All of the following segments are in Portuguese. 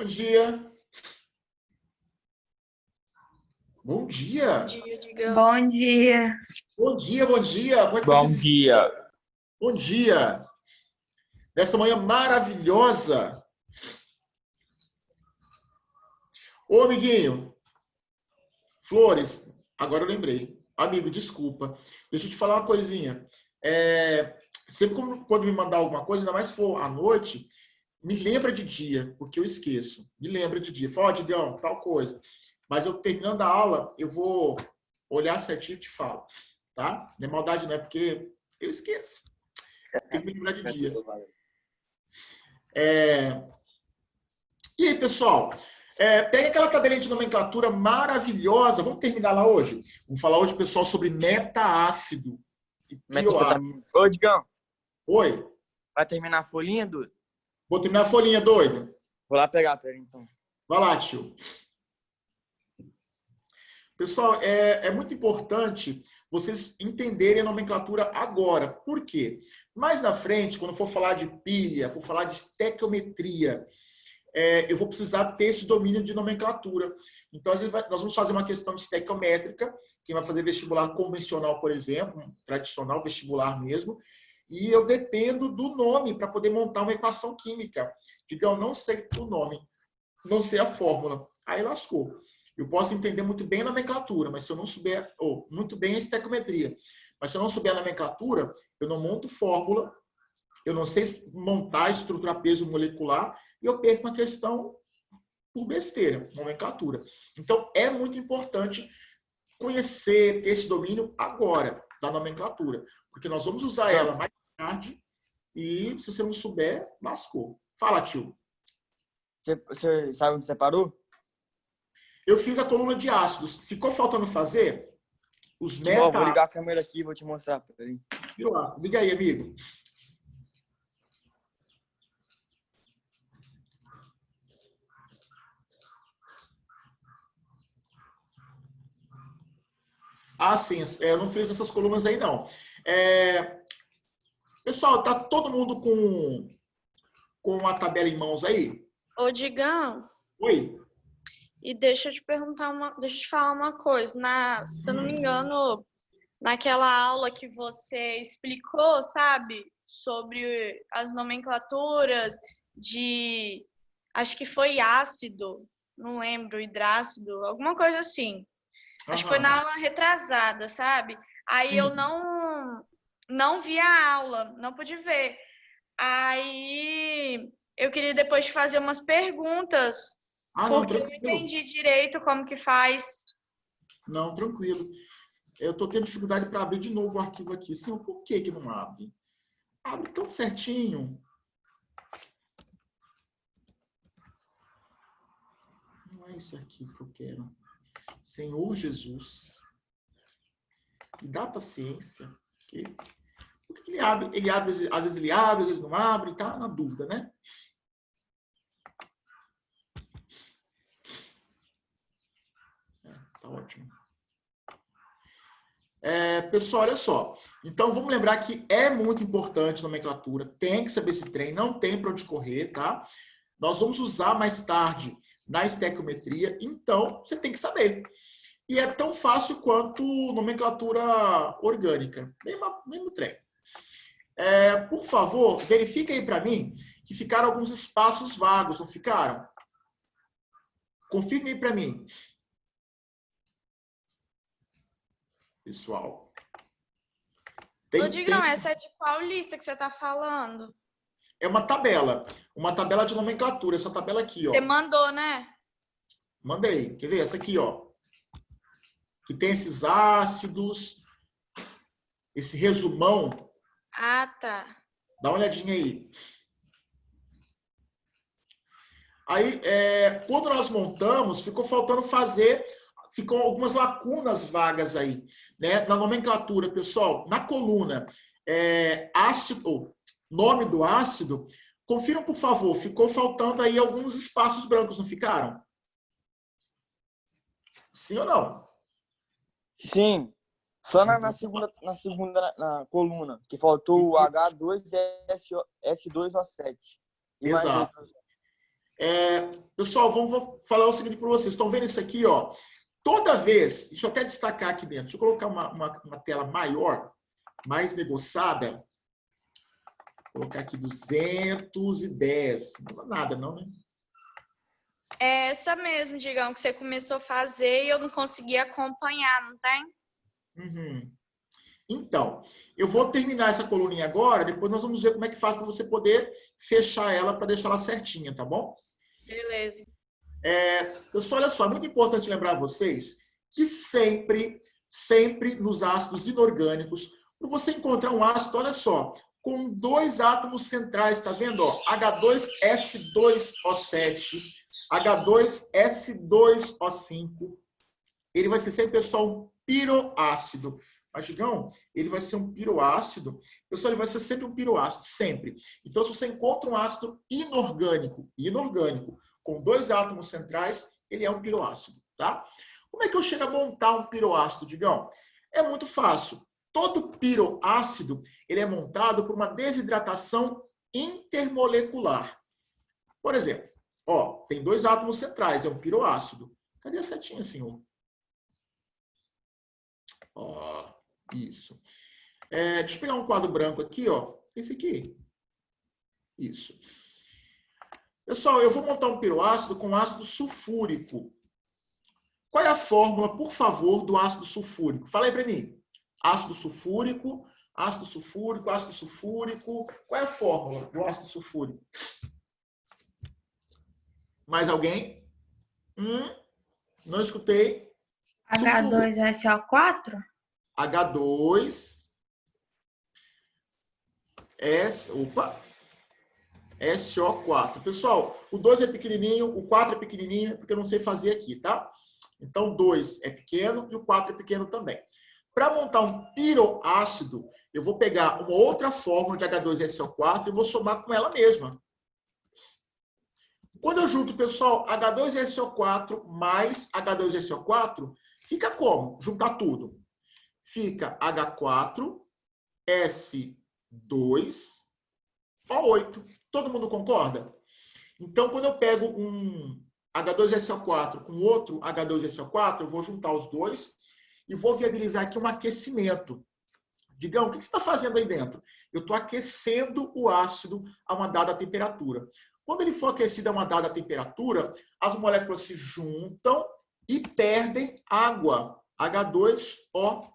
Bom dia. Bom dia. Bom dia, Digão. Bom dia. Bom dia, bom dia. Como é que Bom vocês dia. estão? Bom dia. Nessa manhã maravilhosa. Ô, amiguinho. Flores, agora eu lembrei. Amigo, desculpa. Deixa eu te falar uma coisinha. Sempre quando me mandar alguma coisa, ainda mais se for à noite, me lembra de dia, porque eu esqueço. Me lembra de dia. Fala, Digão, tal coisa. Mas eu terminando a aula, eu vou olhar certinho e te falo. Tá? Não é maldade, não, é porque eu esqueço. Tem que me lembrar de dia. E aí, pessoal? Pega aquela tabelinha de nomenclatura maravilhosa. Vamos terminar lá hoje? Vamos falar hoje, pessoal, sobre metaácido e bioácido. Ô, Digão, Oi? vai terminar a folhinha, Dudu? Vou terminar a folhinha, doido. Vou lá pegar pra ele, então. Vai lá, tio. Pessoal, é muito importante vocês entenderem a nomenclatura agora. Por quê? Mais na frente, quando for falar de pilha, for falar de estequiometria, eu vou precisar ter esse domínio de nomenclatura. Então, às vezes, nós vamos fazer uma questão de estequiométrica, quem vai fazer vestibular convencional, por exemplo, um tradicional vestibular mesmo, e eu dependo do nome para poder montar uma equação química. Digamos, eu não sei o nome, não sei a fórmula. Aí lascou. Eu posso entender muito bem a nomenclatura, mas se eu não souber, ou muito bem a estequiometria, mas se eu não souber a nomenclatura, eu não monto fórmula, eu não sei montar, estruturar peso molecular, e eu perco uma questão por besteira, nomenclatura. Então, é muito importante conhecer, ter esse domínio agora da nomenclatura, porque nós vamos usar ela mais tarde e se você não souber, lascou. Fala, tio. Você sabe onde você parou? Eu fiz a coluna de ácidos. Ficou faltando fazer os Ó, vou ligar a câmera aqui e vou te mostrar. Peraí. Liga aí, amigo. Ah, sim. Eu não fiz essas colunas aí, não. Pessoal, tá todo mundo com a tabela em mãos aí? Ô, Digão, Oi? e deixa eu te falar uma coisa. Se eu não me engano, naquela aula que você explicou, sabe, sobre as nomenclaturas de, acho que foi ácido, não lembro, hidrácido, alguma coisa assim. Acho que foi na aula retrasada, sabe? Aí Sim. eu não vi a aula, não pude ver. Aí eu queria depois te fazer umas perguntas, Ah, não, porque eu não tranquilo. entendi direito como que faz. Não, tranquilo. Eu estou tendo dificuldade para abrir de novo o arquivo aqui. Senhor, por que que não abre? Abre tão certinho. Não é isso aqui que eu quero. Senhor Jesus, me dá paciência. Por que ele abre? Ele abre, às vezes ele abre, às vezes não abre, tá na dúvida, né? Tá ótimo. Pessoal, olha só. Então, vamos lembrar que é muito importante a nomenclatura. Tem que saber esse trem, não tem para onde correr, tá? Nós vamos usar mais tarde na estequiometria, então você tem que saber. E é tão fácil quanto nomenclatura orgânica. Mesmo trem. Por favor, verifique aí para mim que ficaram alguns espaços vagos, não ficaram? Confirme aí para mim. Pessoal. Ô, Digão, essa é de qual lista que você está falando? É uma tabela de nomenclatura, essa tabela aqui, ó. Você mandou, né? Mandei. Quer ver? Essa aqui, ó. Que tem esses ácidos, esse resumão. Ah, tá. Dá uma olhadinha aí. Aí, quando nós montamos, ficou faltando ficou algumas lacunas vagas aí, né? Na nomenclatura, pessoal, na coluna ácido, nome do ácido, confiram, por favor, ficou faltando aí alguns espaços brancos, não ficaram? Sim ou não? Sim. Só na segunda coluna, que faltou o H2S2O7. E mais Exato. outros. Pessoal, vou falar o seguinte para vocês. Estão vendo isso aqui, ó? Toda vez, deixa eu até destacar aqui dentro, deixa eu colocar uma tela maior, mais negociada. Vou colocar aqui 210. Não dá nada, não, né? É essa mesmo, Digão, que você começou a fazer e eu não consegui acompanhar, não tem? Uhum. Então, eu vou terminar essa coluninha agora, depois nós vamos ver como é que faz para você poder fechar ela, para deixar ela certinha, tá bom? Beleza. Pessoal, olha só, é muito importante lembrar vocês que sempre nos ácidos inorgânicos, quando você encontrar um ácido, olha só, com 2 átomos centrais, tá vendo? Ó, H2S2O7, H2S2O5, ele vai ser sempre, pessoal, um piroácido. Mas, Digão, ele vai ser um piroácido. Pessoal, ele vai ser sempre um piroácido, sempre. Então, se você encontra um ácido inorgânico, com 2 átomos centrais, ele é um piroácido, tá? Como é que eu chego a montar um piroácido, Digão? É muito fácil. Todo piroácido, ele é montado por uma desidratação intermolecular. Por exemplo, ó, tem 2 átomos centrais, é um piroácido. Cadê a setinha, senhor? Ó, isso. Deixa eu pegar um quadro branco aqui, ó. Esse aqui. Isso. Pessoal, eu vou montar um piroácido com ácido sulfúrico. Qual é a fórmula, por favor, do ácido sulfúrico? Fala aí para mim. Ácido sulfúrico, ácido sulfúrico, ácido sulfúrico. Qual é a fórmula do ácido sulfúrico? Mais alguém? Não escutei. H2SO4? H2 SO4. Pessoal, o 2 é pequenininho, o 4 é pequenininho, porque eu não sei fazer aqui, tá? Então, 2 é pequeno e o 4 é pequeno também. Para montar um piroácido, eu vou pegar uma outra fórmula de H2SO4 e vou somar com ela mesma. Quando eu junto, pessoal, H2SO4 mais H2SO4, fica como? Juntar tudo. Fica H4S2O8. Todo mundo concorda? Então, quando eu pego um H2SO4 com outro H2SO4, eu vou juntar os dois e vou viabilizar aqui um aquecimento. Digão, o que você está fazendo aí dentro? Eu estou aquecendo o ácido a uma dada temperatura. Quando ele for aquecido a uma dada temperatura, as moléculas se juntam e perdem água, H2O.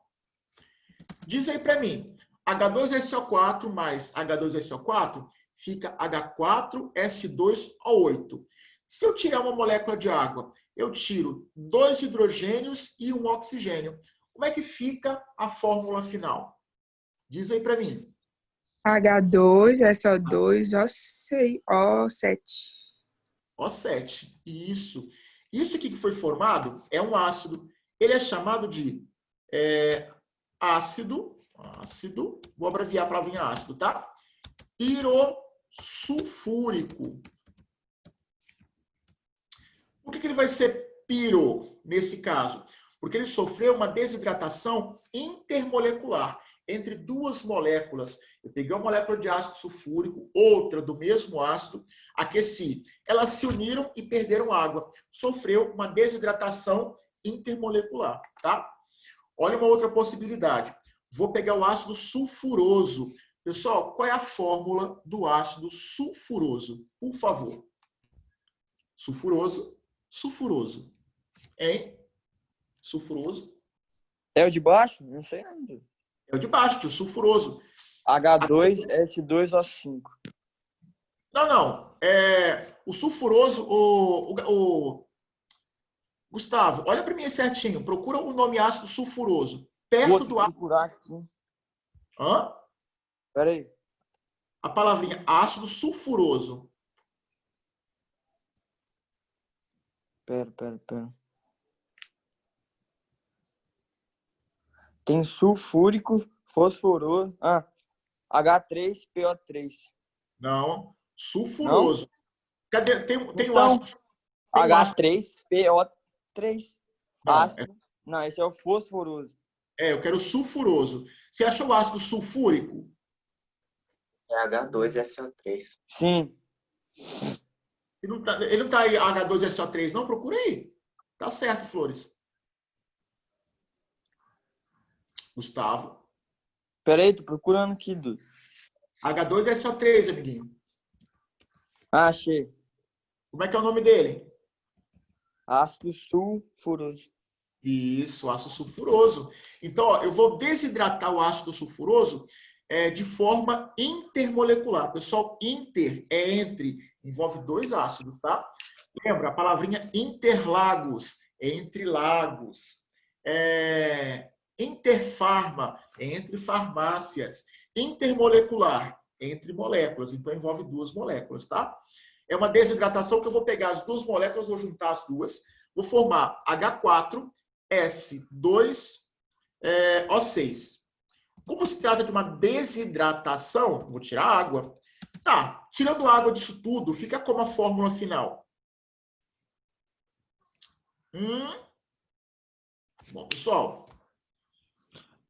Diz aí para mim, H2SO4 mais H2SO4 fica H4S2O8. Se eu tirar uma molécula de água, eu tiro 2 hidrogênios e um oxigênio. Como é que fica a fórmula final? Diz aí para mim. H2SO2O7. O7. Isso. Isso aqui que foi formado é um ácido. Ele é chamado de ácido, vou abreviar a palavrinha ácido, tá? Pirosulfúrico. Por que ele vai ser piro nesse caso? Porque ele sofreu uma desidratação intermolecular entre 2 moléculas. Eu peguei uma molécula de ácido sulfúrico, outra do mesmo ácido, aqueci. Elas se uniram e perderam água. Sofreu uma desidratação intermolecular, tá? Olha uma outra possibilidade. Vou pegar o ácido sulfuroso. Pessoal, qual é a fórmula do ácido sulfuroso? Por favor. Sulfuroso. Hein? Sulfuroso. É o de baixo? Não sei ainda. É o de baixo, tio, sulfuroso. H2S2O5. Não. O sulfuroso, Gustavo, olha para mim certinho. Procura o nome ácido sulfuroso. Perto do ácido. Hã? Espera aí. A palavrinha ácido sulfuroso. Pera. Tem sulfúrico, fosforoso. H3PO3. Não. Sulfuroso. Não? Cadê? Tem então, o ácido. H3PO3. Não, ácido. Não, esse é o fosforoso. Eu quero sulfuroso. Você achou o ácido sulfúrico? É H2SO3. Sim. Ele não tá aí H2SO3, não? Procura aí. Tá certo, Flores. Gustavo. Peraí, tô procurando aqui, Dudu. H2SO3, amiguinho. Ah, achei. Como é que é o nome dele? Ácido sulfuroso. Isso, ácido sulfuroso. Então, ó, eu vou desidratar o ácido sulfuroso de forma intermolecular. Pessoal, inter é entre, envolve dois ácidos, tá? Lembra, a palavrinha interlagos, é entre lagos. Interfarma, é entre farmácias. Intermolecular, é entre moléculas. Então, envolve duas moléculas, tá? É uma desidratação que eu vou pegar as duas moléculas, vou juntar as duas, vou formar H4S2O6. Como se trata de uma desidratação, vou tirar água. Tá, tirando água disso tudo, fica como a fórmula final. Bom, pessoal.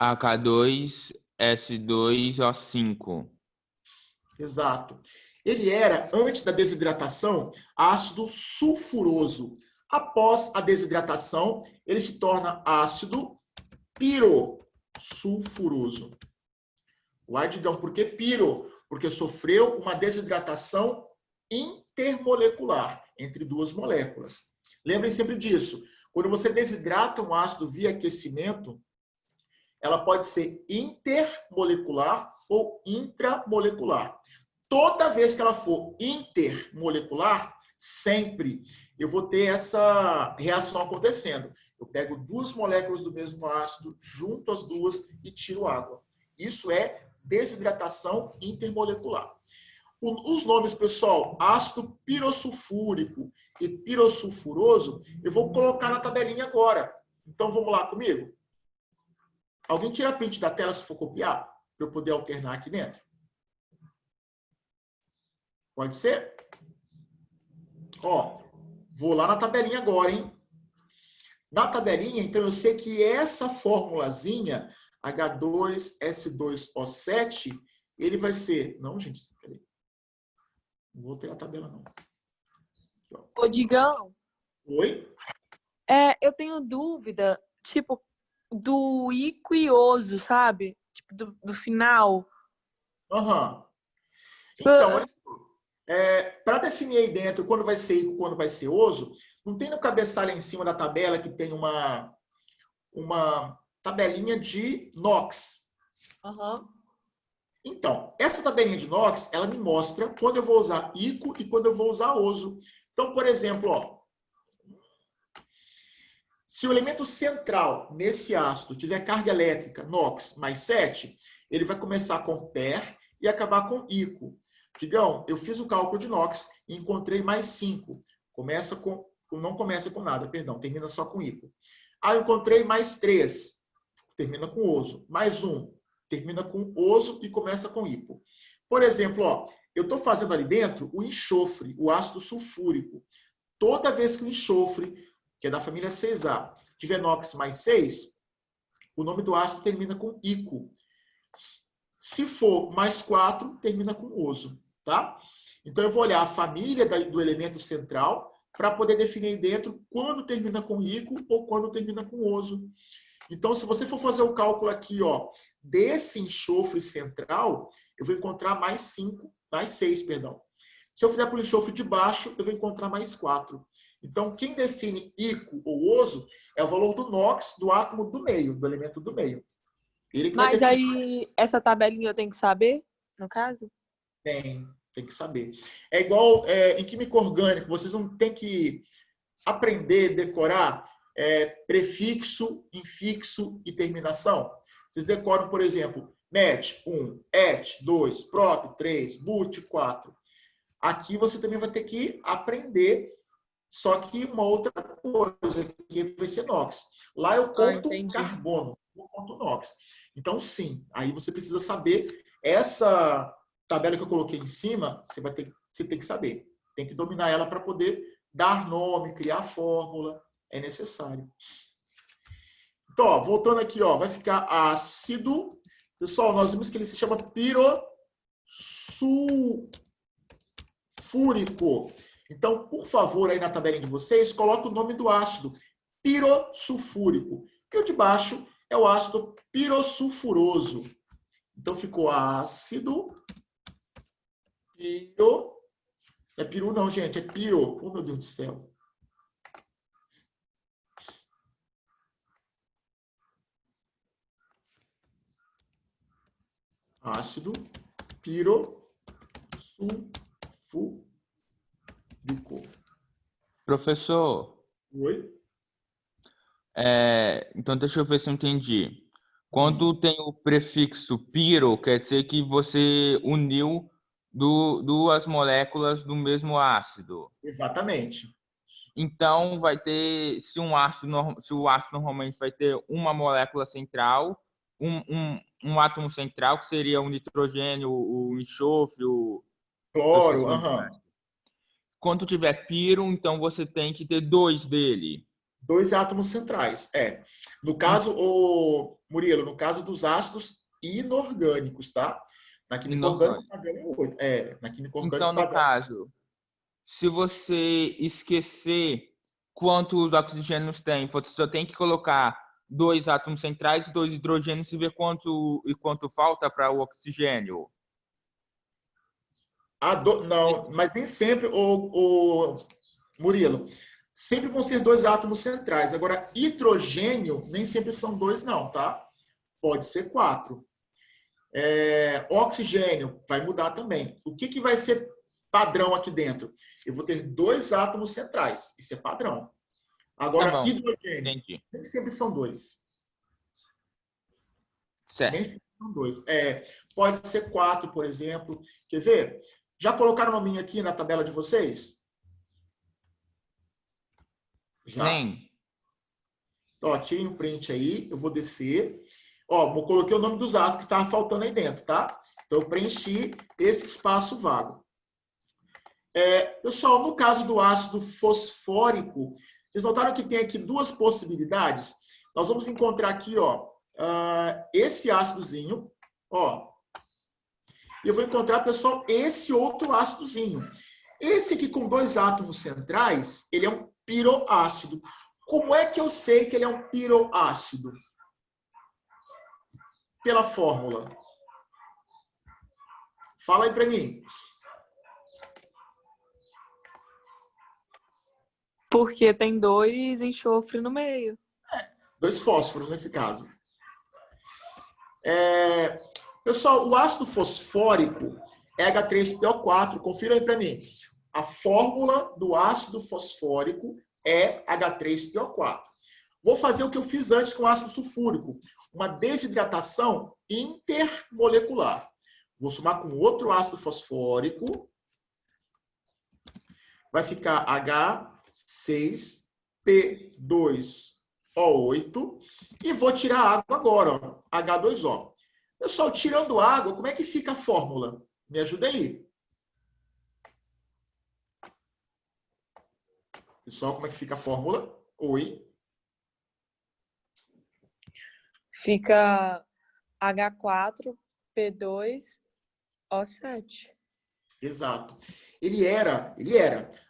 H2S2O5. Exato. Ele era, antes da desidratação, ácido sulfuroso. Após a desidratação, ele se torna ácido pirossulfuroso. Uai, Digão, por que piro? Porque sofreu uma desidratação intermolecular, entre duas moléculas. Lembrem sempre disso. Quando você desidrata um ácido via aquecimento, ela pode ser intermolecular ou intramolecular. Toda vez que ela for intermolecular, sempre eu vou ter essa reação acontecendo. Eu pego duas moléculas do mesmo ácido, junto as duas e tiro água. Isso é desidratação intermolecular. Os nomes, pessoal, ácido pirossulfúrico e pirossulfuroso, eu vou colocar na tabelinha agora. Então, vamos lá comigo? Alguém tira print da tela se for copiar, para eu poder alternar aqui dentro? Pode ser? Ó, vou lá na tabelinha agora, hein? Na tabelinha, então, eu sei que essa formulazinha, H2S2O7, ele vai ser... Não, gente, peraí. Não vou ter a tabela, não. Ô, Digão. Oi? Eu tenho dúvida, tipo, do iquioso, sabe? Tipo, do final. Aham. Então, para definir aí dentro quando vai ser ico, quando vai ser oso, não tem no cabeçalho em cima da tabela que tem uma tabelinha de NOx. Aham. Então, essa tabelinha de NOx, ela me mostra quando eu vou usar ico e quando eu vou usar oso. Então, por exemplo, ó, se o elemento central nesse ácido tiver carga elétrica NOx mais 7, ele vai começar com per e acabar com ico. Digão, eu fiz o cálculo de NOx e encontrei mais 5. Não começa com nada, perdão, termina só com ico. Ah, eu encontrei mais 3, termina com oso. Mais 1, termina com oso e começa com ico. Por exemplo, ó, eu estou fazendo ali dentro o enxofre, o ácido sulfúrico. Toda vez que o enxofre, que é da família 6A, tiver NOx mais 6, o nome do ácido termina com ico. Se for mais 4, termina com oso. Tá? Então, eu vou olhar a família do elemento central para poder definir aí dentro quando termina com ico ou quando termina com oso. Então, se você for fazer o cálculo aqui, ó, desse enxofre central, eu vou encontrar mais 6, perdão. Se eu fizer para o enxofre de baixo, eu vou encontrar mais 4. Então, quem define ico ou oso é o valor do NOx do átomo do meio, do elemento do meio. Ele que Mas vai definir. aí, essa tabelinha eu tenho que saber, no caso? Tem que saber. É igual em química orgânica, vocês não têm que aprender, decorar prefixo, infixo e terminação. Vocês decoram, por exemplo, met 1, et 2, prop 3, but 4. Aqui você também vai ter que aprender, só que uma outra coisa, que vai ser NOx. Lá eu conto carbono, eu conto NOx. Então, sim, aí você precisa saber essa tabela que eu coloquei em cima, você tem que saber. Tem que dominar ela para poder dar nome, criar fórmula. É necessário. Então, ó, voltando aqui, ó, vai ficar ácido. Pessoal, nós vimos que ele se chama pirossulfúrico. Então, por favor, aí na tabelinha de vocês, coloque o nome do ácido, pirossulfúrico. E o de baixo é o ácido pirossulfuroso. Então, ficou ácido piro... Não é piru não, gente, é piro. Oh, meu Deus do céu. Ácido pirossulfúrico. Professor, Oi? então deixa eu ver se eu entendi. Quando tem o prefixo piro, quer dizer que você uniu duas moléculas do mesmo ácido. Exatamente. Então vai ter, se o ácido normalmente vai ter uma molécula central, um átomo central, que seria o nitrogênio, o enxofre, Cloro, aham. Quando tiver piro, então você tem que ter dois dele. 2 átomos centrais. No caso, Murilo, no caso dos ácidos inorgânicos, tá? Na química orgânica, o padrão é 8. Na química orgânica, então, no caso, se você esquecer quantos oxigênios tem, você só tem que colocar 2 átomos centrais e 2 hidrogênios e ver quanto falta para o oxigênio. Não, mas nem sempre, Murilo, sempre vão ser 2 átomos centrais. Agora, hidrogênio, nem sempre são 2, não, tá? Pode ser 4. Oxigênio, vai mudar também. O que vai ser padrão aqui dentro? Eu vou ter 2 átomos centrais. Isso é padrão. Agora, Tá bom, hidrogênio, entendi. nem sempre são 2. Certo. Nem sempre são 2. Pode ser 4, por exemplo. Quer ver? Já colocaram o nominho aqui na tabela de vocês? Já? Nem. Ó, tirem um print aí, eu vou descer. Ó, coloquei o nome dos ácidos que estavam faltando aí dentro, tá? Então, eu preenchi esse espaço vago. Pessoal, no caso do ácido fosfórico, vocês notaram que tem aqui 2 possibilidades? Nós vamos encontrar aqui, ó, esse ácidozinho, ó. E eu vou encontrar, pessoal, esse outro ácidozinho. Esse aqui com 2 átomos centrais, ele é um piroácido. Como é que eu sei que ele é um piroácido? Pela fórmula. Fala aí para mim. Porque tem 2 enxofre no meio. 2 fósforos, nesse caso. Pessoal, o ácido fosfórico é H3PO4. Confira aí para mim. A fórmula do ácido fosfórico é H3PO4. Vou fazer o que eu fiz antes com o ácido sulfúrico. Uma desidratação intermolecular. Vou somar com outro ácido fosfórico. Vai ficar H6P2O8. E vou tirar a água agora, ó, H2O. Pessoal, tirando água, como é que fica a fórmula? Me ajuda aí. Pessoal, como é que fica a fórmula? Oi. Fica H4P2O7. Exato. Ele era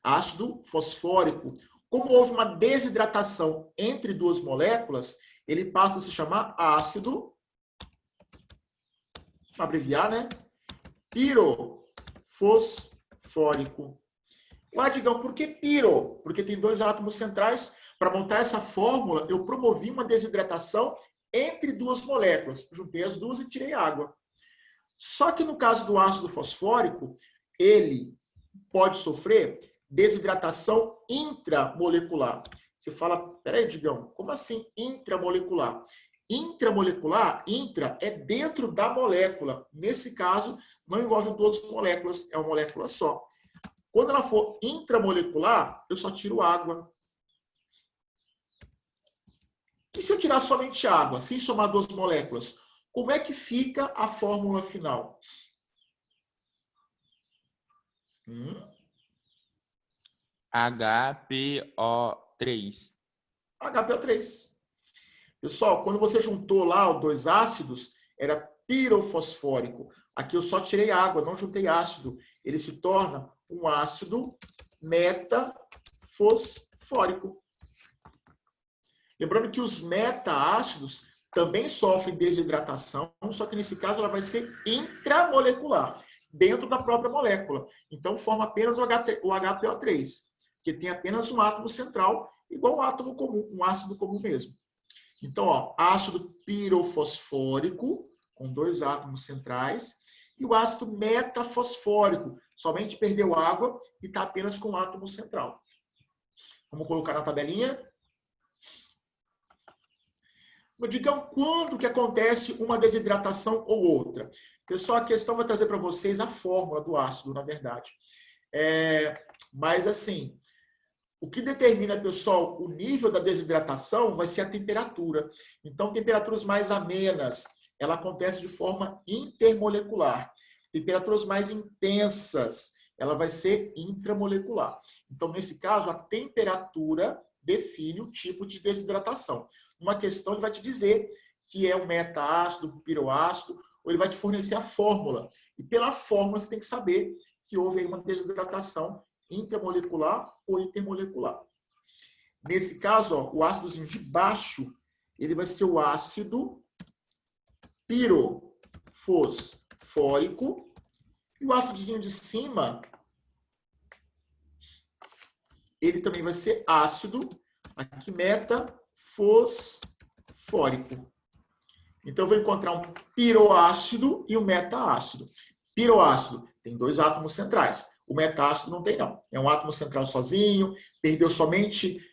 ácido fosfórico. Como houve uma desidratação entre 2 moléculas, ele passa a se chamar ácido, para abreviar, né? Pirofosfórico. Digão, por que piro? Porque tem 2 átomos centrais. Para montar essa fórmula, eu promovi uma desidratação entre 2 moléculas. Juntei as 2 e tirei água. Só que no caso do ácido fosfórico, ele pode sofrer desidratação intramolecular. Você fala, peraí, Digão, como assim intramolecular? Intramolecular, intra, é dentro da molécula. Nesse caso, não envolve 2 moléculas, é uma molécula só. Quando ela for intramolecular, eu só tiro água. E se eu tirar somente água, sem somar 2 moléculas, como é que fica a fórmula final? HPO3. HPO3. Pessoal, quando você juntou lá os 2 ácidos, era pirofosfórico. Aqui eu só tirei água, não juntei ácido. Ele se torna um ácido metafosfórico. Lembrando que os metaácidos também sofrem desidratação, só que nesse caso ela vai ser intramolecular, dentro da própria molécula. Então forma apenas o HPO3, que tem apenas um átomo central, igual um átomo comum, um ácido comum mesmo. Então, ó, ácido pirofosfórico, com 2 átomos centrais, e o ácido metafosfórico, somente perdeu água e está apenas com um átomo central. Vamos colocar na tabelinha. Digam quando que acontece uma desidratação ou outra. Pessoal, a questão vai trazer para vocês a fórmula do ácido, na verdade. Mas, assim, o que determina, pessoal, o nível da desidratação vai ser a temperatura. Então, temperaturas mais amenas, ela acontece de forma intermolecular. Temperaturas mais intensas, ela vai ser intramolecular. Então, nesse caso, a temperatura define o tipo de desidratação. Uma questão, ele vai te dizer que é um metaácido, um piroácido, ou ele vai te fornecer a fórmula. E pela fórmula, você tem que saber que houve aí uma desidratação intramolecular ou intermolecular. Nesse caso, ó, o ácidozinho de baixo, ele vai ser o ácido pirofosfórico. E o ácidozinho de cima, ele também vai ser ácido, aqui metafosfórico. Então, eu vou encontrar um piroácido e um metaácido. Piroácido tem 2 átomos centrais. O metácido não tem, não. É um átomo central sozinho, perdeu somente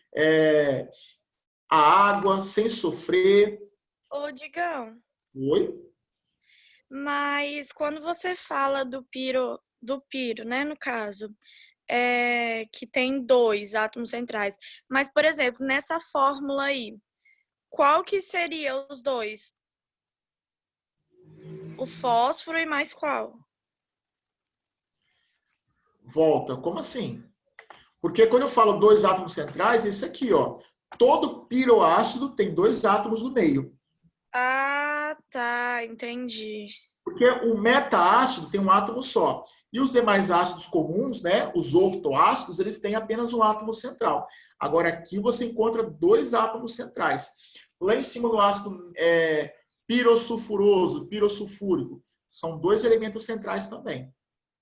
a água, sem sofrer. Ô, Digão. Oi? Mas quando você fala do piro, né, no caso, que tem 2 átomos centrais. Mas, por exemplo, nessa fórmula aí, qual que seria os 2? O fósforo e mais qual? Volta. Como assim? Porque quando eu falo 2 átomos centrais, é isso aqui, ó. Todo piroácido tem 2 átomos no meio. Ah, tá. Entendi. Porque o metaácido tem um átomo só. E os demais ácidos comuns, né, os ortoácidos, eles têm apenas um átomo central. Agora, aqui você encontra 2 átomos centrais. Lá em cima do ácido pirossulfuroso, pirossulfúrico, são 2 elementos centrais também.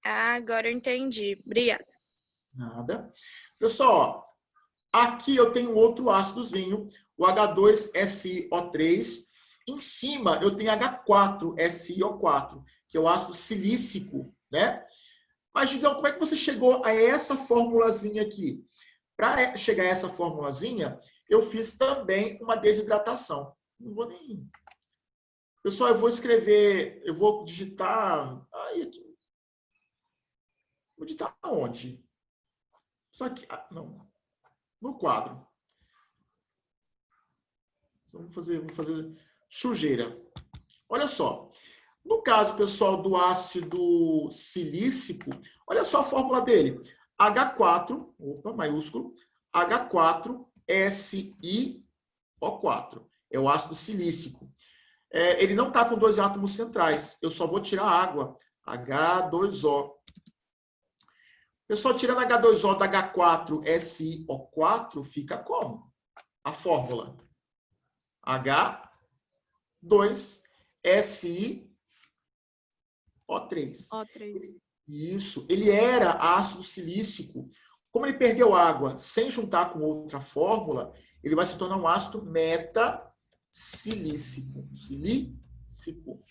Ah, agora eu entendi. Obrigada. Nada. Pessoal, ó, aqui eu tenho outro ácidozinho, o H2SiO3. Em cima eu tenho H4SiO4, que é o ácido silícico, né? Mas, Digão, como é que você chegou a essa formulazinha aqui? Para chegar a essa formulazinha, eu fiz também uma desidratação. Não vou nem... Pessoal, eu vou escrever, eu vou digitar... Aí, aqui. Vou digitar onde? Só que... não. No quadro. Vamos fazer sujeira. Olha só. No caso, pessoal, do ácido silícico, olha só a fórmula dele. H4, opa, maiúsculo, H4SiO4. É o ácido silícico. Ele não está com 2 átomos centrais. Eu só vou tirar a água. H2O. Pessoal, tirando H2O da H4SiO4, fica como? A fórmula. H2SiO3. O3. Isso. Ele era ácido silícico. Como ele perdeu água sem juntar com outra fórmula, ele vai se tornar um ácido metacilícico. Silícico.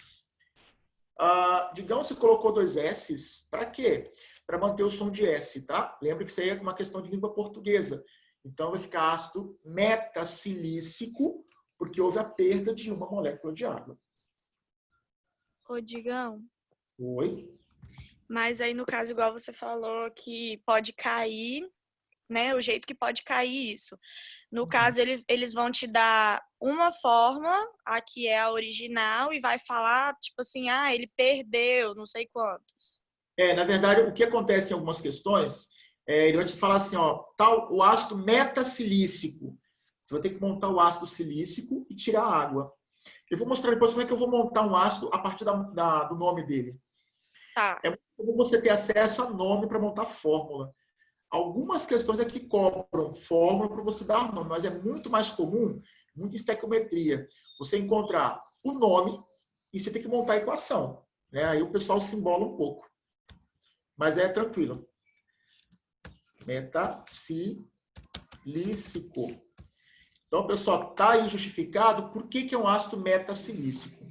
Digão, você colocou 2 S's. Para quê? Para manter o som de S, tá? Lembra que isso aí é uma questão de língua portuguesa. Então, vai ficar ácido metacilícico, porque houve a perda de uma molécula de água. Ô, Digão. Oi? Mas aí, no caso, igual você falou, que pode cair, né? O jeito que pode cair isso. No caso, eles vão te dar uma fórmula, a que é a original, e vai falar, tipo assim, ele perdeu não sei quantos. Na verdade, o que acontece em algumas questões, ele vai te falar assim, ó, o ácido metacilícico. Você vai ter que montar o ácido silícico e tirar a água. Eu vou mostrar depois como é que eu vou montar um ácido a partir do nome dele. Tá. É muito bom você ter acesso a nome para montar fórmula. Algumas questões aqui cobram fórmula para você dar nome, mas é muito mais comum, muito em estequiometria, você encontrar o nome e você tem que montar a equação. Né? Aí o pessoal se embola um pouco. Mas é tranquilo. Metacilícico. Então, pessoal, está aí justificado por que é um ácido metacilícico.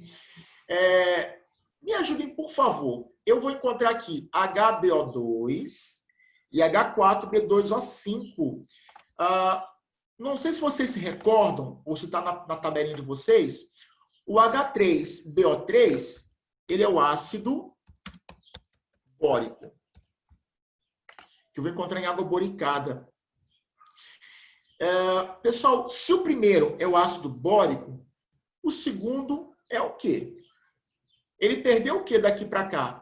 Me ajudem, por favor. Eu vou encontrar aqui HBO2 e H4B2O5. Não sei se vocês se recordam, ou se está na tabelinha de vocês, o H3BO3, ele é o ácido bórico, que eu vou encontrar em água boricada. Pessoal, se o primeiro é o ácido bórico, o segundo é o quê? Ele perdeu o quê daqui para cá?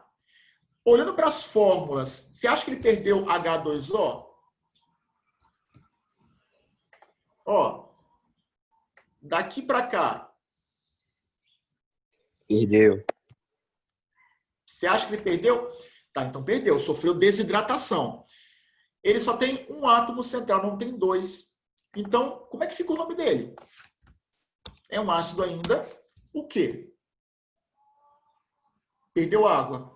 Olhando para as fórmulas, você acha que ele perdeu H2O? Ó, daqui para cá. Perdeu. Você acha que ele perdeu? Tá, então perdeu. Sofreu desidratação. Ele só tem um átomo central, não tem dois. Então, como é que fica o nome dele? É um ácido ainda. O quê? Perdeu água.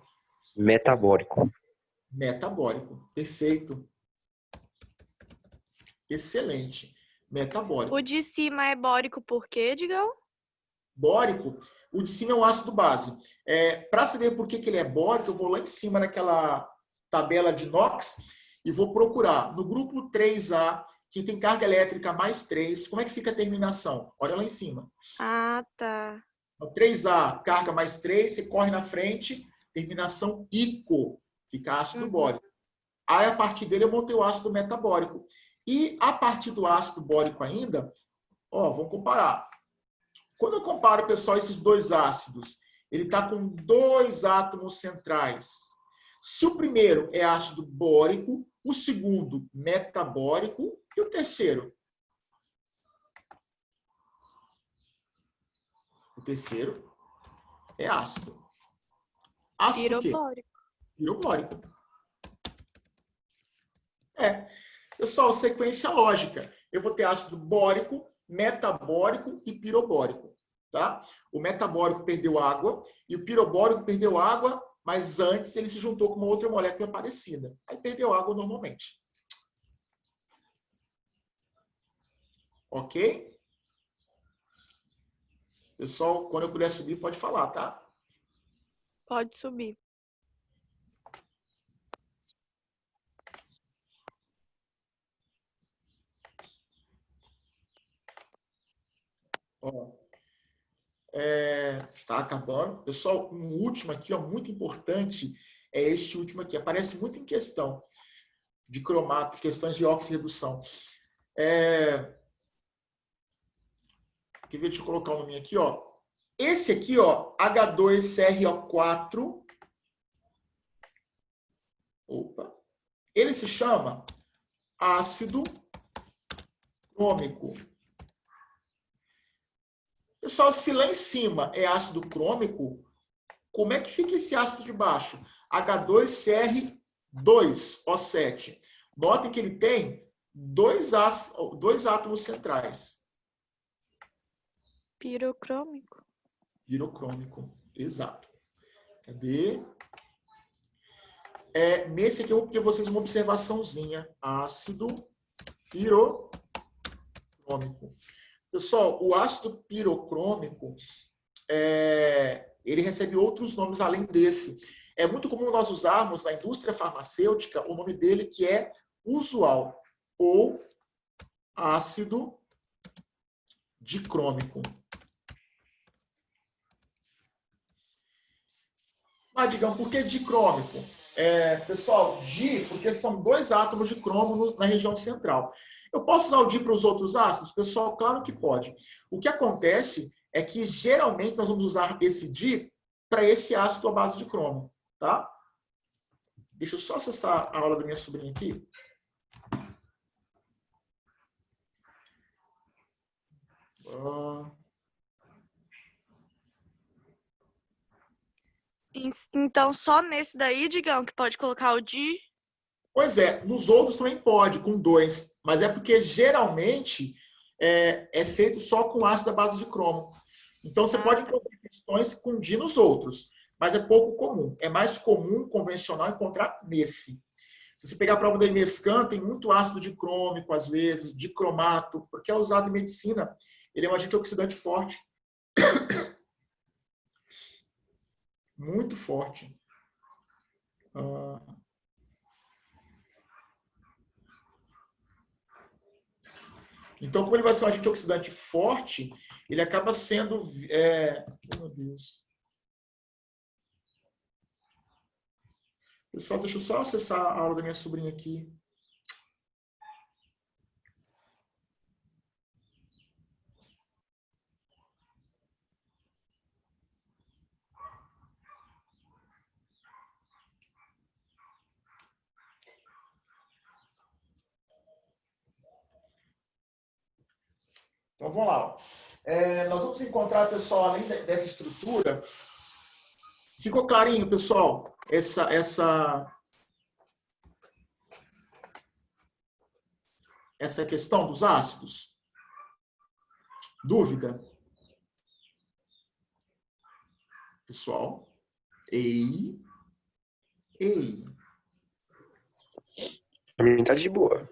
Metabórico. Metabórico. Perfeito. Excelente. Metabórico. O de cima é bórico por quê, Digão? Bórico, o de cima é o ácido base. Para saber por que ele é bórico, eu vou lá em cima naquela tabela de NOx e vou procurar no grupo 3A, que tem carga elétrica mais 3, como é que fica a terminação? Olha lá em cima. Ah, tá. No 3A, carga mais 3, você corre na frente, terminação ico, fica ácido bórico. Aí, a partir dele, eu montei o ácido metabórico. E, a partir do ácido bórico ainda, vamos comparar. Quando eu comparo, pessoal, esses dois ácidos, ele está com dois átomos centrais. Se o primeiro é ácido bórico, o segundo metabórico e o terceiro? O terceiro é ácido. Ácido o quê? Pirobórico. Pirobórico. Pessoal, sequência lógica. Eu vou ter ácido bórico, metabórico e pirobórico. Tá? O metabórico perdeu água e o pirobórico perdeu água, mas antes ele se juntou com uma outra molécula parecida. Aí perdeu água normalmente. Ok? Pessoal, quando eu puder subir, pode falar, tá? Pode subir. Tá acabando. Pessoal, um último aqui, muito importante, é esse último aqui. Aparece muito em questão de cromato, questões de oxirredução. Quer ver? Deixa eu colocar o nome aqui, Esse aqui, H2CrO4. Ele se chama ácido crômico. Pessoal, se lá em cima é ácido crômico, como é que fica esse ácido de baixo? H2Cr2O7. Notem que ele tem dois átomos centrais. Pirocrômico. Pirocrômico, exato. Cadê? Nesse aqui eu vou pedir vocês uma observaçãozinha. Ácido pirocrômico. Pessoal, o ácido pirocrômico, ele recebe outros nomes além desse. É muito comum nós usarmos na indústria farmacêutica o nome dele que é usual, ou ácido dicrômico. Mas, digamos, por que dicrômico? Pessoal, porque são dois átomos de cromo na região central. Eu posso usar o di para os outros ácidos? Pessoal, claro que pode. O que acontece é que, geralmente, nós vamos usar esse di para esse ácido à base de cromo. Tá? Deixa eu só acessar a aula da minha sobrinha aqui. Então, só nesse daí, Digão, que pode colocar o di? Pois é, nos outros também pode, com 2, mas é porque geralmente é feito só com ácido à base de cromo. Então você pode encontrar questões com DI nos outros, mas é pouco comum. É mais comum, convencional, encontrar nesse. Se você pegar a prova da Inescan, tem muito ácido dicrômico, às vezes, dicromato, porque é usado em medicina. Ele é um agente oxidante forte. Muito forte. Então, como ele vai ser um agente oxidante forte, ele acaba sendo... Oh, meu Deus. Pessoal, deixa eu só acessar a aula da minha sobrinha aqui. Então, vamos lá. Nós vamos encontrar, pessoal, além dessa estrutura... Ficou clarinho, pessoal? Essa questão dos ácidos? Dúvida? Pessoal? Ei. A minha tá de boa.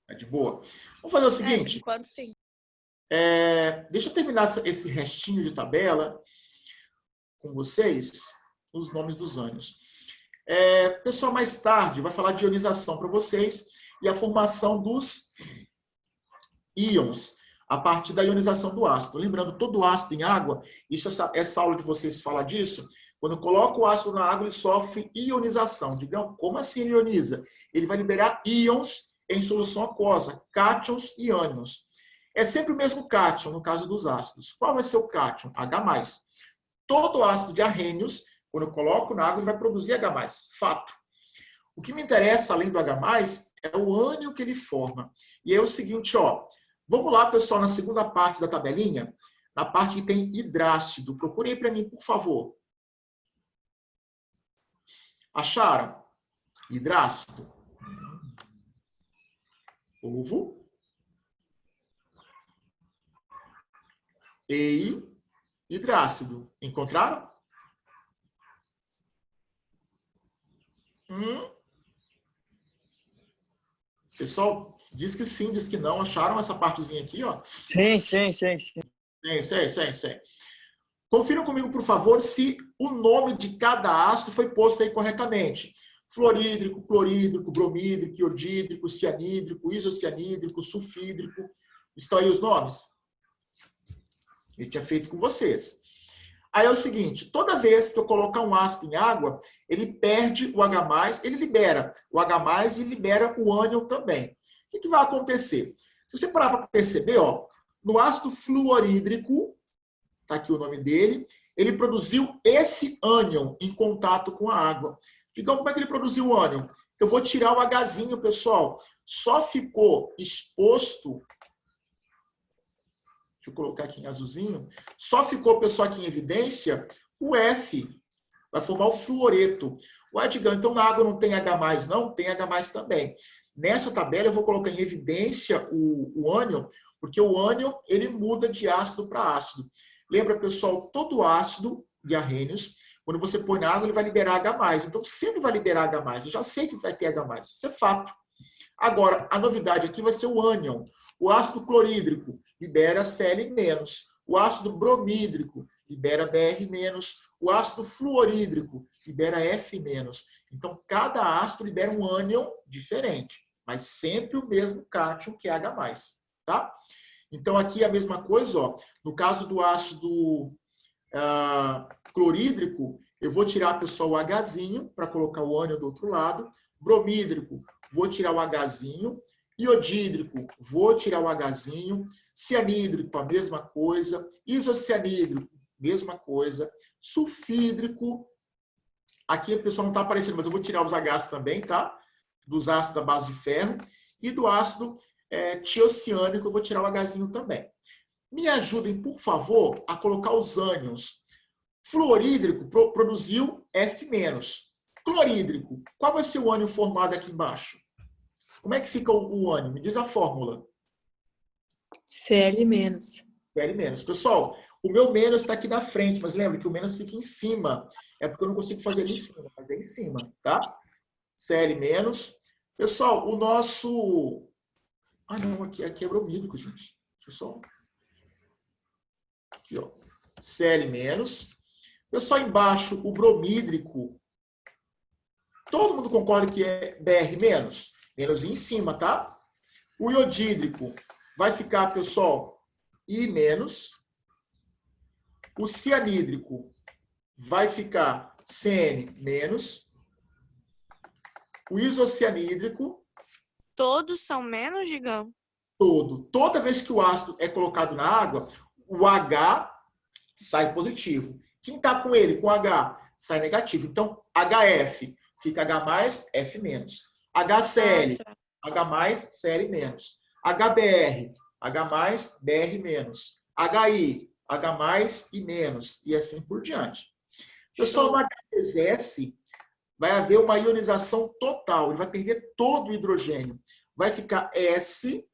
É de boa? Vamos fazer o seguinte. Por enquanto, sim. Deixa eu terminar esse restinho de tabela com vocês, os nomes dos ânions. Pessoal, mais tarde vai falar de ionização para vocês e a formação dos íons a partir da ionização do ácido. Lembrando, todo ácido em água, essa aula de vocês fala disso, quando eu coloco o ácido na água, ele sofre ionização. Digamos, como assim ele ioniza? Ele vai liberar íons em solução aquosa, cátions e ânions. É sempre o mesmo cátion, no caso dos ácidos. Qual vai ser o cátion? H+. Todo ácido de arrênios, quando eu coloco na água, ele vai produzir H+. Fato. O que me interessa, além do H+, é o ânion que ele forma. E é o seguinte, ó. Vamos lá, pessoal, na segunda parte da tabelinha, na parte que tem hidrácido. Procurem para mim, por favor. Acharam? Hidrácido. Ovo. E hidrácido. Encontraram? Pessoal, diz que sim, diz que não. Acharam essa partezinha aqui, ó? Sim. Sim. Confiram comigo, por favor, se o nome de cada ácido foi posto aí corretamente. Fluorídrico, clorídrico, bromídrico, iodídrico, cianídrico, isocianídrico, sulfídrico. Estão aí os nomes? Eu tinha feito com vocês. Aí é o seguinte, toda vez que eu colocar um ácido em água, ele perde o H+, ele libera o H+, e libera o ânion também. O que vai acontecer? Se você parar para perceber, ó, no ácido fluorídrico, tá aqui o nome dele, ele produziu esse ânion em contato com a água. Então, como é que ele produziu o ânion? Eu vou tirar o Hzinho, pessoal. Só ficou exposto... Deixa eu colocar aqui em azulzinho. Só ficou, pessoal, aqui em evidência o F. Vai formar o fluoreto. Ué, Edgar, então na água não tem H+, não? Tem H+, também. Nessa tabela eu vou colocar em evidência o ânion, porque o ânion ele muda de ácido para ácido. Lembra, pessoal, todo ácido de arrênios, quando você põe na água, ele vai liberar H+. Então sempre vai liberar H+. Eu já sei que vai ter H+. Isso é fato. Agora, a novidade aqui vai ser o ânion. O ácido clorídrico libera Cl-. O ácido bromídrico libera Br-. O ácido fluorídrico libera F-. Então, cada ácido libera um ânion diferente, mas sempre o mesmo cátion, que é H+. Tá? Então, aqui é a mesma coisa. Ó. No caso do ácido clorídrico, eu vou tirar, pessoal, o Hzinho para colocar o ânion do outro lado. Bromídrico, vou tirar o Hzinho. Iodídrico, vou tirar o Hzinho. Cianídrico, a mesma coisa. Isocianídrico, mesma coisa. Sulfídrico, aqui a pessoa não está aparecendo, mas eu vou tirar os Hs também, tá? Dos ácidos da base de ferro. E do ácido tiociânico, eu vou tirar o Hzinho também. Me ajudem, por favor, a colocar os ânions. Fluorídrico produziu F-. Clorídrico, qual vai ser o ânion formado aqui embaixo? Como é que fica o ânion? Me diz a fórmula. Cl menos. Cl menos. Pessoal, o meu menos está aqui na frente, mas lembra que o menos fica em cima. É porque eu não consigo fazer ele em cima, mas é em cima, tá? Cl menos. Pessoal, o nosso... Ah, não, aqui é bromídrico, gente. Pessoal. Aqui, ó. Cl menos. Pessoal, embaixo, o bromídrico. Todo mundo concorda que é Br menos? Menos em cima, tá? O iodídrico vai ficar, pessoal, I menos. O cianídrico vai ficar Cn menos. O isocianídrico, Todos são menos, digamos? toda vez que o ácido é colocado na água, o H sai positivo. Quem está com ele, com H, sai negativo. Então, HF fica H mais, F menos. HCl, H mais, Cl menos. HBr, H mais, Br menos. HI, H mais e menos. E assim por diante. Pessoal, no H3S vai haver uma ionização total. Ele vai perder todo o hidrogênio. Vai ficar S,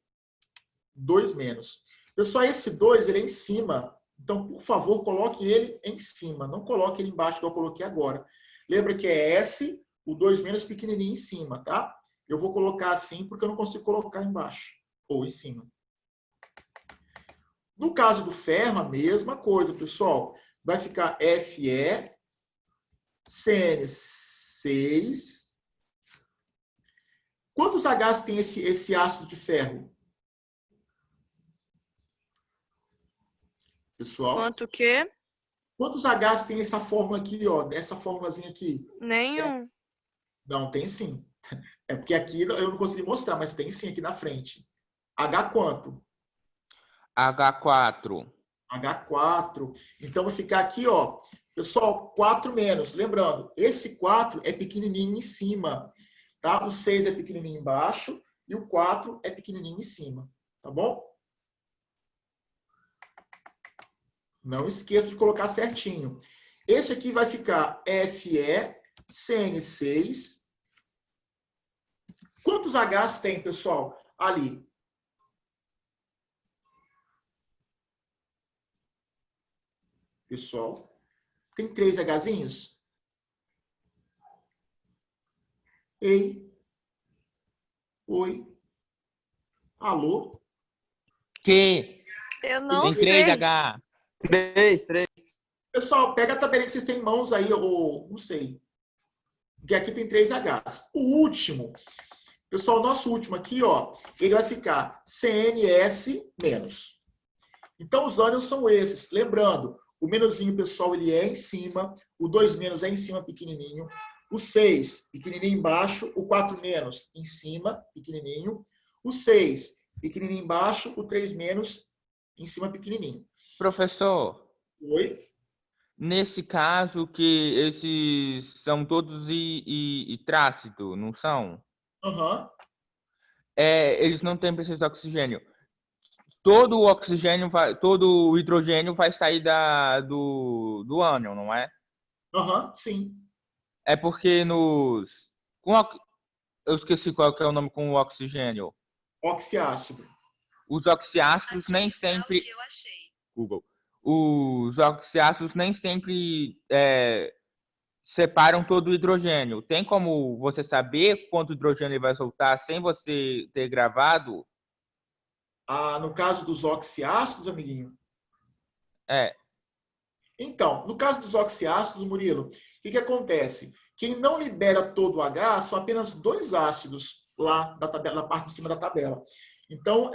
2 menos. Pessoal, esse 2 ele é em cima. Então, por favor, coloque ele em cima. Não coloque ele embaixo, que eu coloquei agora. Lembra que é S, o 2 menos pequenininho em cima, tá? Eu vou colocar assim porque eu não consigo colocar embaixo ou em cima. No caso do ferro, a mesma coisa, pessoal. Vai ficar Fe, CN6. Quantos Hs tem esse ácido de ferro? Pessoal? Quanto que? Quantos Hs tem essa fórmula aqui, ó? Essa formulazinha aqui? Nenhum. Não, tem sim. É porque aqui eu não consegui mostrar, mas tem sim aqui na frente. H quanto? H4. H4. Então, vai ficar aqui, ó. Pessoal, 4 menos. Lembrando, esse 4 é pequenininho em cima. Tá? O 6 é pequenininho embaixo e o 4 é pequenininho em cima. Tá bom? Não esqueça de colocar certinho. Esse aqui vai ficar FeCN6. Quantos Hs tem, pessoal? Ali. Pessoal, tem 3 Hzinhos? Ei. Oi. Alô? Que? Eu não Tem sei. 3H. 3. Pessoal, pega a tabelinha que vocês têm em mãos aí, ou não sei. Porque aqui tem 3 Hs. O último, pessoal, o nosso último aqui, ó, ele vai ficar CNS menos. Então, os ânions são esses. Lembrando, o menosinho, pessoal, ele é em cima. O 2 menos é em cima, pequenininho. O 6, pequenininho embaixo. O 4 menos em cima, pequenininho. O 6, pequenininho embaixo. O 3 menos em cima, pequenininho. Professor, Oi? nesse caso que esses são todos trácido, não são? Aham. Eles não têm presença de oxigênio. Todo o oxigênio todo o hidrogênio vai sair do ânion, não é? Aham, sim. É porque eu esqueci qual que é o nome com o oxigênio. Oxiácido. Os oxiácidos nem sempre. Google. Os oxiácidos nem sempre separam todo o hidrogênio. Tem como você saber quanto hidrogênio ele vai soltar sem você ter gravado? Ah, no caso dos oxiácidos, amiguinho? É. Então, no caso dos oxiácidos, Murilo, o que acontece? Quem não libera todo o H são apenas 2 ácidos lá da tabela, na parte de cima da tabela. Então,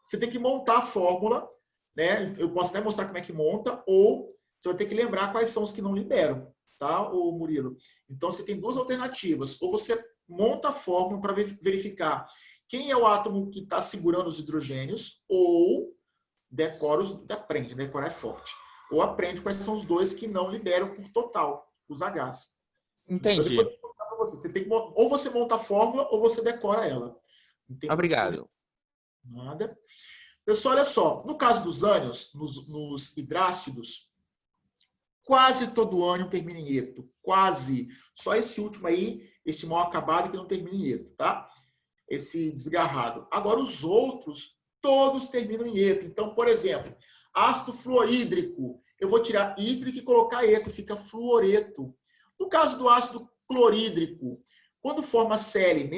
você tem que montar a fórmula, né? Eu posso até mostrar como é que monta, ou você vai ter que lembrar quais são os que não liberam, tá, ô Murilo? Então, você tem 2 alternativas. Ou você monta a fórmula para verificar quem é o átomo que está segurando os hidrogênios, ou aprende, decorar é forte. Ou aprende quais são os 2 que não liberam por total, os Hs. Entendi. Então, depois eu vou mostrar para você. Ou você monta a fórmula, ou você decora ela. Obrigado. Nada. Pessoal, olha só. No caso dos ânions, nos hidrácidos, quase todo ânion termina em eto. Quase. Só esse último aí, esse mal acabado, que não termina em eto, tá? esse desgarrado. Agora, os outros, todos terminam em eto. Então, por exemplo, ácido fluorídrico, eu vou tirar hídrico e colocar eto, fica fluoreto. No caso do ácido clorídrico, quando forma Cl-,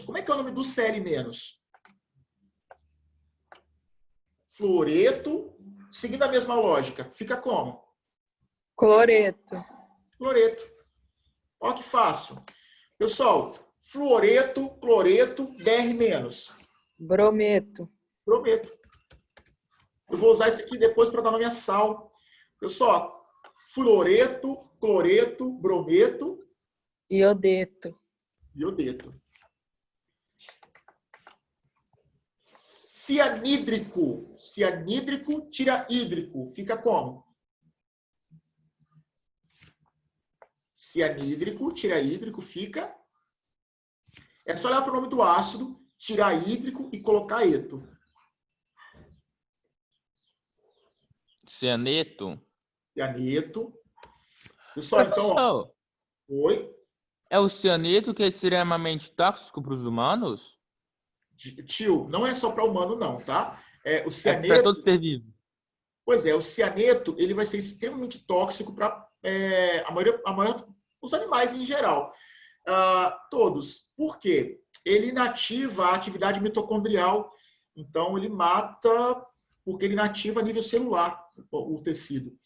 como é que é o nome do Cl-? Fluoreto, seguindo a mesma lógica, fica como? Cloreto. Cloreto. Olha que fácil. Pessoal, fluoreto, cloreto, Br-. Brometo. Brometo. Eu vou usar esse aqui depois para dar nome a sal. Pessoal, fluoreto, cloreto, brometo, Iodeto. iodeto. Cianídrico. Cianídrico tira hídrico. Fica como? Cianídrico tira hídrico, fica. É só olhar para o nome do ácido, tirar hídrico e colocar eto. Cianeto. Cianeto. Pessoal, então, ó. Professor, Oi. é o cianeto que é extremamente tóxico para os humanos? Tio, não é só para humano, não, tá? O É para cianeto. todo ser vivo. Pois é, o cianeto ele vai ser extremamente tóxico para os animais em geral. Todos. Por quê? Ele inativa a atividade mitocondrial. Então, ele mata porque ele inativa a nível celular o tecido.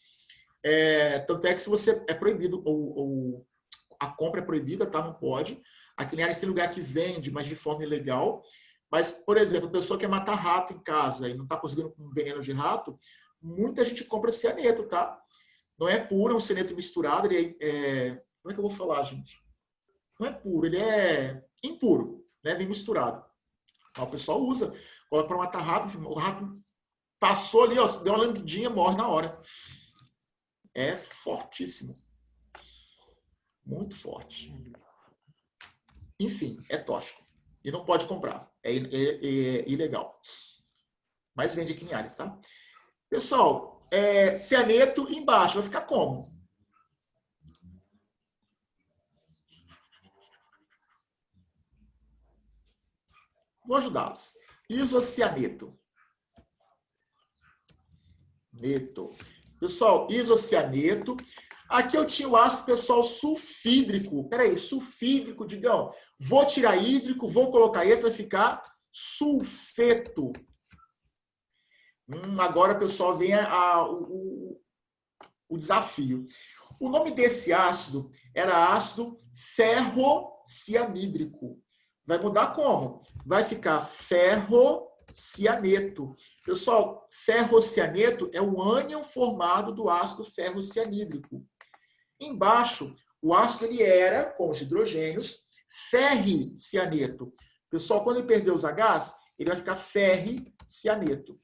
Tanto é que se você é proibido, ou a compra é proibida, tá? Não pode. Aqui em área tem lugar que vende, mas de forma ilegal. Mas, por exemplo, a pessoa quer matar rato em casa e não está conseguindo com veneno de rato, muita gente compra cianeto, tá? Não é puro, é um cianeto misturado. Ele como é que eu vou falar, gente? Não é puro, ele é impuro, né? Vem misturado. Então, o pessoal usa, coloca para matar rato, o rato passou ali, ó, deu uma lambidinha, morre na hora. É fortíssimo. Muito forte. Enfim, é tóxico. E não pode comprar. É ilegal. Mas vende aqui em Ares, tá? Pessoal, cianeto embaixo vai ficar como? Vou ajudá-los. Isocianeto. Neto. Pessoal, isocianeto. Aqui eu tinha o ácido, pessoal, sulfídrico. Peraí, sulfídrico, Digão. Vou tirar hídrico, vou colocar eto, vai ficar sulfeto. Agora, pessoal, vem o desafio. O nome desse ácido era ácido ferrocianídrico. Vai mudar como? Vai ficar ferrocianeto. Pessoal, ferrocianeto é o ânion formado do ácido ferrocianídrico. Embaixo, o ácido ele era, com os hidrogênios, ferricianeto. Pessoal, quando ele perder os Hs, ele vai ficar ferricianeto.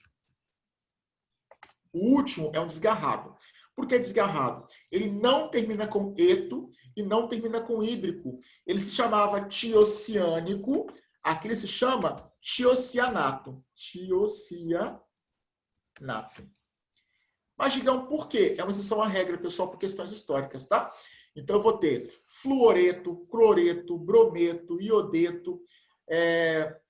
O último é um desgarrado. Por que desgarrado? Ele não termina com eto e não termina com hídrico. Ele se chamava tiociânico, aqui ele se chama tiocianato. Tiocianato. Mas, digam por quê? É uma exceção à regra, pessoal, por questões históricas, tá? Então, eu vou ter fluoreto, cloreto, brometo, iodeto,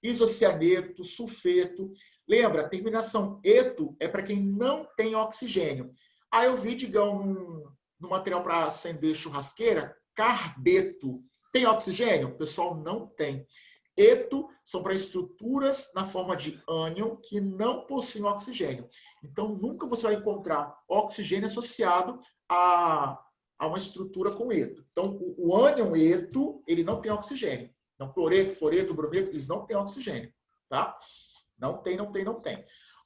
isocianeto, sulfeto. Lembra, a terminação eto é para quem não tem oxigênio. Aí eu vi, digamos, no material para acender churrasqueira, carbeto. Tem oxigênio? Pessoal, não tem. Eto são para estruturas na forma de ânion que não possuem oxigênio. Então, nunca você vai encontrar oxigênio associado a uma estrutura com eto. Então, o ânion eto, ele não tem oxigênio. Então, cloreto, fluoreto, brometo, eles não têm oxigênio. Tá? Não tem.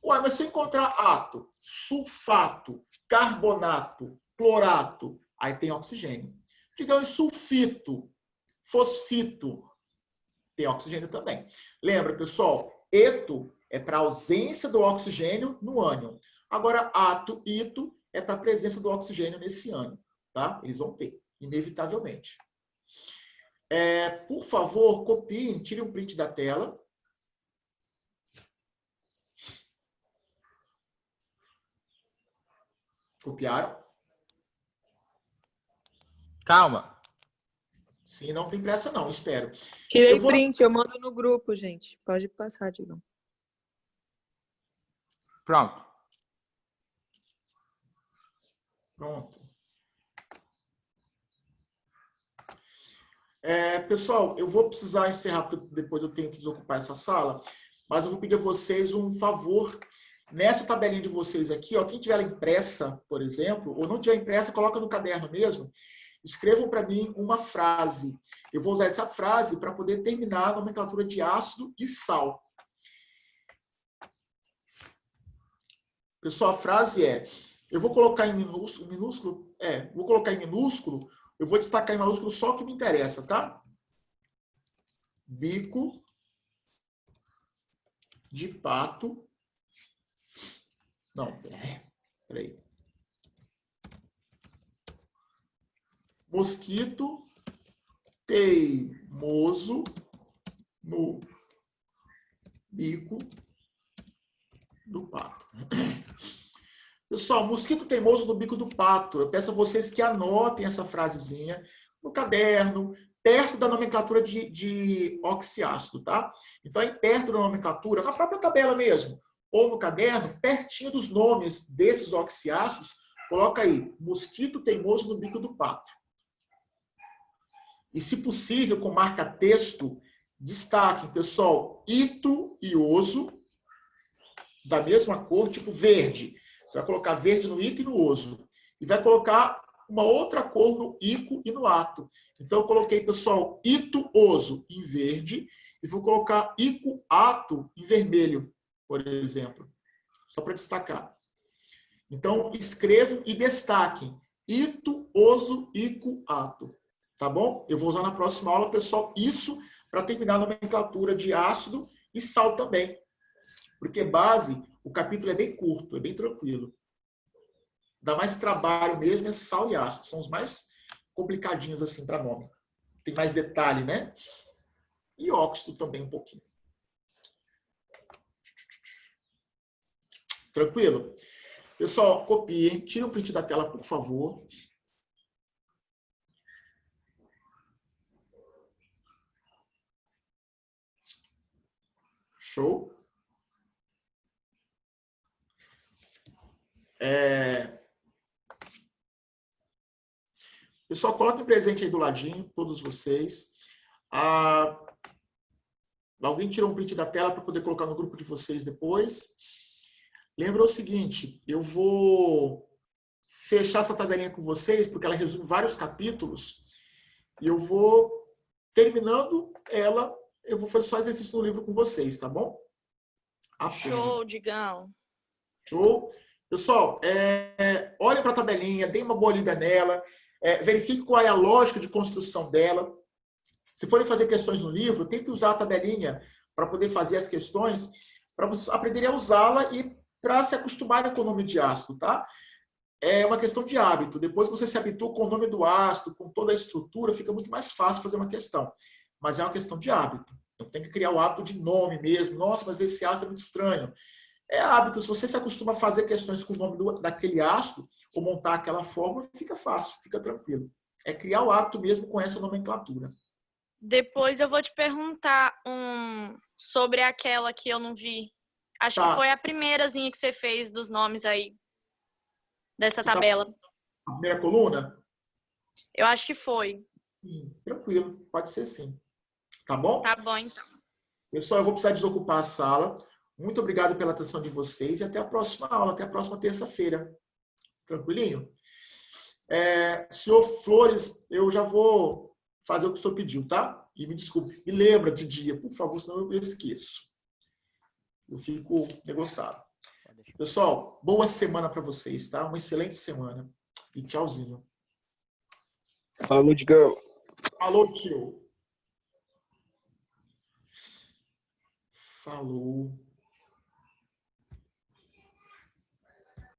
Ué, mas se eu encontrar átomo, sulfato, carbonato, clorato, aí tem oxigênio. Digamos, sulfito, fosfito, tem oxigênio também. Lembra, pessoal, eto é para ausência do oxigênio no ânion. Agora, ato, ito, é para a presença do oxigênio nesse ânion. Tá? Eles vão ter, inevitavelmente. Por favor, copiem, tirem um print da tela. Copiaram? Calma. Sim, não tem pressa não, espero. Tirei Eu vou... print, eu mando no grupo, gente. Pode passar, Digão. Pronto. Pronto. Pessoal, eu vou precisar encerrar, porque depois eu tenho que desocupar essa sala, mas eu vou pedir a vocês um favor. Nessa tabelinha de vocês aqui, ó, quem tiver ela impressa, por exemplo, ou não tiver impressa, coloca no caderno mesmo, escrevam para mim uma frase. Eu vou usar essa frase para poder terminar a nomenclatura de ácido e sal. Pessoal, a frase é, eu vou colocar em minúsculo, vou colocar em minúsculo, eu vou destacar em maiúsculo só o que me interessa, tá? Bico de pato. Não, peraí. Mosquito teimoso no bico do pato. Pessoal, mosquito teimoso no bico do pato. Eu peço a vocês que anotem essa frasezinha no caderno, perto da nomenclatura de oxiácido, tá? Então, aí perto da nomenclatura, na própria tabela mesmo, ou no caderno, pertinho dos nomes desses oxiácidos, coloca aí, mosquito teimoso no bico do pato. E, se possível, com marca-texto, destaquem, pessoal, ito e oso, da mesma cor, tipo verde. Você vai colocar verde no ito e no oso. E vai colocar uma outra cor no ico e no ato. Então, eu coloquei, pessoal, ito oso em verde e vou colocar ico ato em vermelho, por exemplo. Só para destacar. Então, escrevam e destaquem. Ito, oso, ico, ato. Tá bom? Eu vou usar na próxima aula, pessoal, isso para terminar a nomenclatura de ácido e sal também. Porque base, o capítulo é bem curto, é bem tranquilo. Dá mais trabalho mesmo é sal e ácido. São os mais complicadinhos assim para nome. Tem mais detalhe, né? E óxido também um pouquinho. Tranquilo? Pessoal, copiem. Tira o print da tela, por favor. Show? Pessoal, coloquem presente aí do ladinho, todos vocês. Alguém tirou um print da tela para poder colocar no grupo de vocês depois. Lembra o seguinte, eu vou fechar essa tabelinha com vocês, porque ela resume vários capítulos, e eu vou, terminando ela, eu vou fazer só exercício no livro com vocês, tá bom? Show, Digão. Show? Pessoal, olhem para a tabelinha, deem uma boa lida nela, verifiquem qual é a lógica de construção dela. Se forem fazer questões no livro, tem que usar a tabelinha para poder fazer as questões, para vocês aprenderem a usá-la e para se acostumarem com o nome de ácido, tá? É uma questão de hábito. Depois que você se habitua com o nome do ácido, com toda a estrutura, fica muito mais fácil fazer uma questão. Mas é uma questão de hábito. Então tem que criar o hábito de nome mesmo. Nossa, mas esse ácido é muito estranho. É hábito. Se você se acostuma a fazer questões com o nome daquele ácido, ou montar aquela fórmula, fica fácil, fica tranquilo. É criar o hábito mesmo com essa nomenclatura. Depois eu vou te perguntar sobre aquela que eu não vi. Acho que foi a primeirazinha que você fez dos nomes aí, dessa tabela. A primeira coluna? Eu acho que foi. Tranquilo, pode ser sim. Tá bom? Tá bom, então. Pessoal, eu vou precisar desocupar a sala. Muito obrigado pela atenção de vocês e até a próxima aula, até a próxima terça-feira. Tranquilinho? Senhor Flores, eu já vou fazer o que o senhor pediu, tá? E me desculpe. E lembra de dia, por favor, senão eu esqueço. Eu fico negociado. Pessoal, boa semana para vocês, tá? Uma excelente semana. E tchauzinho. Falou, Digão. Falou, tio. Falou.